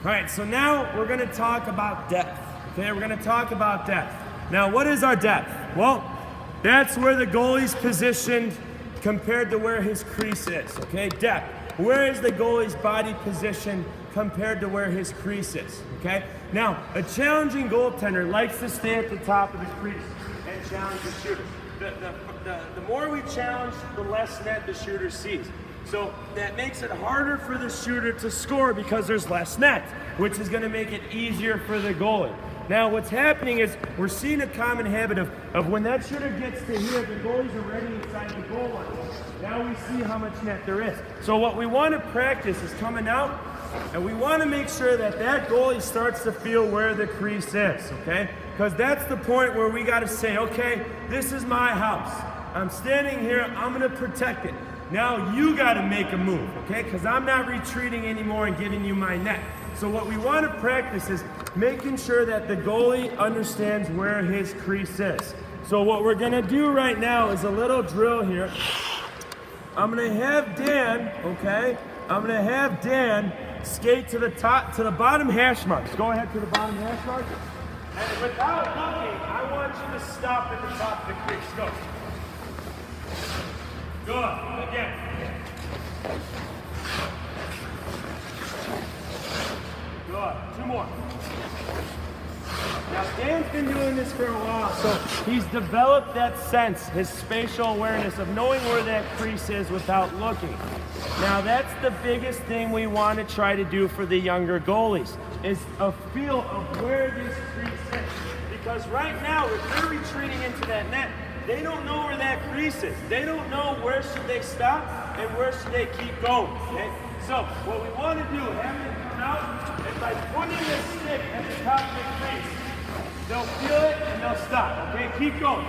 All right, so now we're gonna talk about depth. Okay, we're gonna talk about depth. Now, what is our depth? Well, that's where the goalie's positioned compared to where his crease is, okay? Depth. Where is the goalie's body positioned compared to where his crease is, okay? Now, a challenging goaltender likes to stay at the top of the crease and challenge the shooter. The more we challenge, the less net the shooter sees. So that makes it harder for the shooter to score because there's less net, which is gonna make it easier for the goalie. Now what's happening is we're seeing a common habit of when that shooter gets to here, the goalie's already inside the goal line. Now we see how much net there is. So what we want to practice is coming out, and we want to make sure that that goalie starts to feel where the crease is, okay? Because that's the point where we got to say, okay, this is my house. I'm standing here, I'm going to protect it. Now you got to make a move, okay? Because I'm not retreating anymore and giving you my net. So what we want to practice is making sure that the goalie understands where his crease is. So what we're going to do right now is a little drill here. I'm going to have Dan, okay? I'm going to have Dan skate to the top, to the bottom hash marks. Go ahead to the bottom hash marks. And without looking, I want you to stop at the top of the crease. Go. Good. Again. Good. Two more. Now, Dan's been doing this for a while, so he's developed that sense, his spatial awareness of knowing where that crease is without looking. Now, that's the biggest thing we want to try to do for the younger goalies, is a feel of where this crease is. Because right now, if they're retreating into that net, they don't know where that crease is. They don't know where should they stop and where should they keep going, okay? So, what we want to do, have them come out, and by putting the stick at the top of the crease, they'll feel it and they'll stop, okay? Keep going.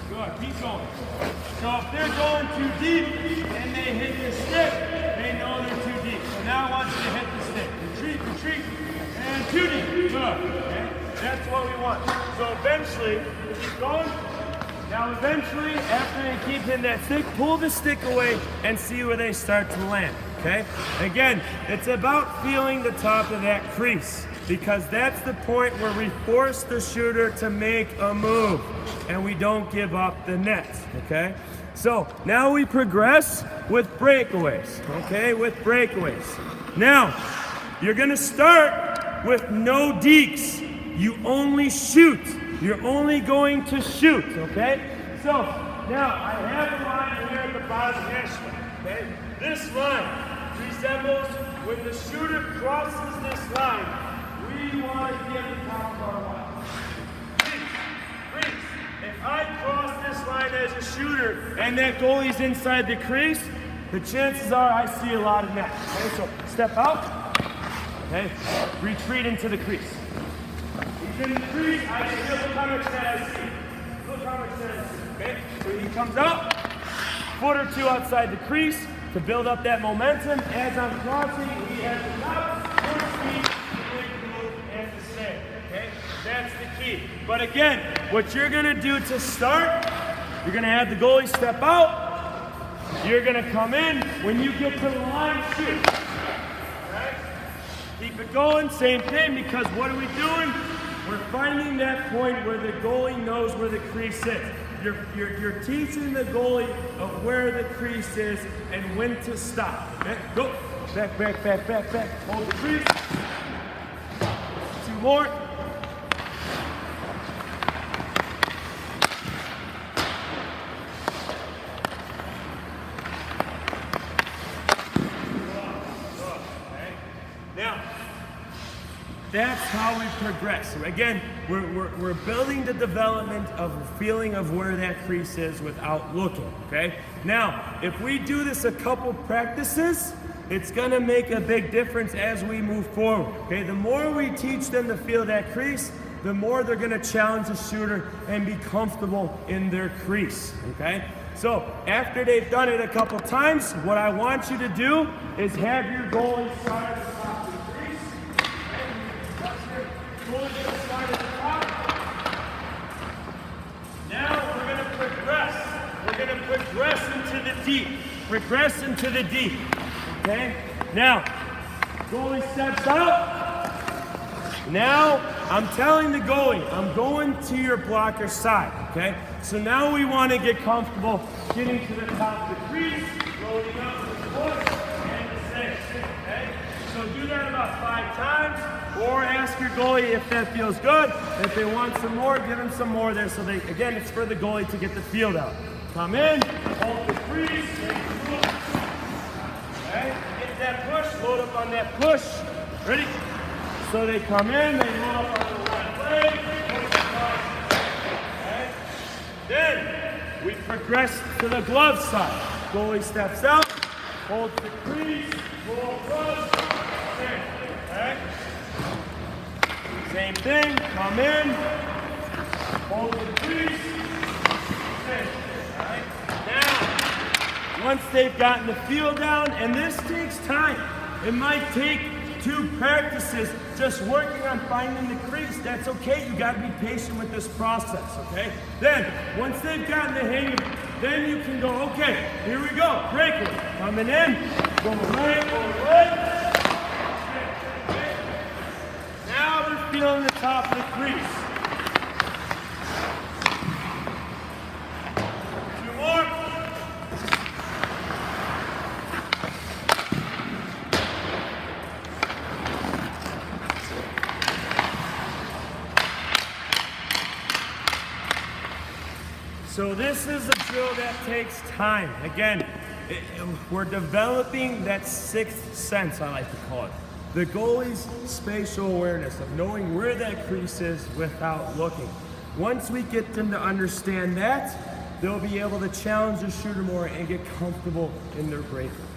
Good, keep going. So if they're going too deep and they hit the stick, they know they're too deep. So now I want you to hit the stick. Retreat, retreat, and too deep. Good, okay? That's what we want. So eventually, keep going. Now eventually, after they keep hitting that stick, pull the stick away and see where they start to land, okay? Again, it's about feeling the top of that crease because that's the point where we force the shooter to make a move and we don't give up the net, okay? So now we progress with breakaways, okay? With breakaways. Now, you're gonna start with no dekes. You only shoot. You're only going to shoot, okay? So, now, I have a line here at the bottom hash mark, okay? This line resembles when the shooter crosses this line, we want to be at the top of our line. Crease. If I cross this line as a shooter and that goalie's inside the crease, the chances are I see a lot of net, okay? So, step out, okay? Retreat into the crease. In the crease, I see, look how much net I see. Look how much net I see, okay? So he comes out, foot or two outside the crease to build up that momentum. As I'm crossing, he has the top, full speed, the big move, and the save, okay? That's the key. But again, what you're gonna do to start, you're gonna have the goalie step out, you're gonna come in, when you get to the line, shoot, okay? Keep it going, same thing, because what are we doing? We're finding that point where the goalie knows where the crease is. You're teaching the goalie of where the crease is and when to stop. Okay? Go. Back, back, back, back, back. Hold the crease. Two more. Now, that's how we progress. So again, we're building the development of a feeling of where that crease is without looking, okay? Now, if we do this a couple practices, it's gonna make a big difference as we move forward, okay? The more we teach them to feel that crease, the more they're gonna challenge the shooter and be comfortable in their crease, okay? So after they've done it a couple times, what I want you to do is have your goalie start at the top of the crease. Goalie start at the top. Now we're gonna progress. We're gonna progress into the deep. progress into the deep. Okay? Now, goalie steps out. Now, I'm telling the goalie, I'm going to your blocker side, okay? So now we want to get comfortable getting to the top of the crease, loading up with the push, and the six, okay? So do that about 5 times, or ask your goalie if that feels good. If they want some more, give them some more there. So they, again, it's for the goalie to get the field out. Come in, hold the crease, and move. Okay? Get that push, load up on that push. Ready? So they come in, they load up on the left leg, okay? Then we progress to the glove side. Goalie steps out, holds the crease, pull glove, okay? Same thing, come in, hold the crease, okay? Now, once they've gotten the feel down, and this takes time, it might take 2 practices just working on finding the crease. That's okay. You got to be patient with this process, okay? Then, once they've gotten the hang of it, then you can go, okay, here we go. Breakaway. Coming in, going right, going right. Okay. Now they're feeling the top of the crease. 2 more. So this is a drill that takes time. Again, we're developing that 6th sense, I like to call it. The goalie's spatial awareness of knowing where that crease is without looking. Once we get them to understand that, they'll be able to challenge the shooter more and get comfortable in their breakaway.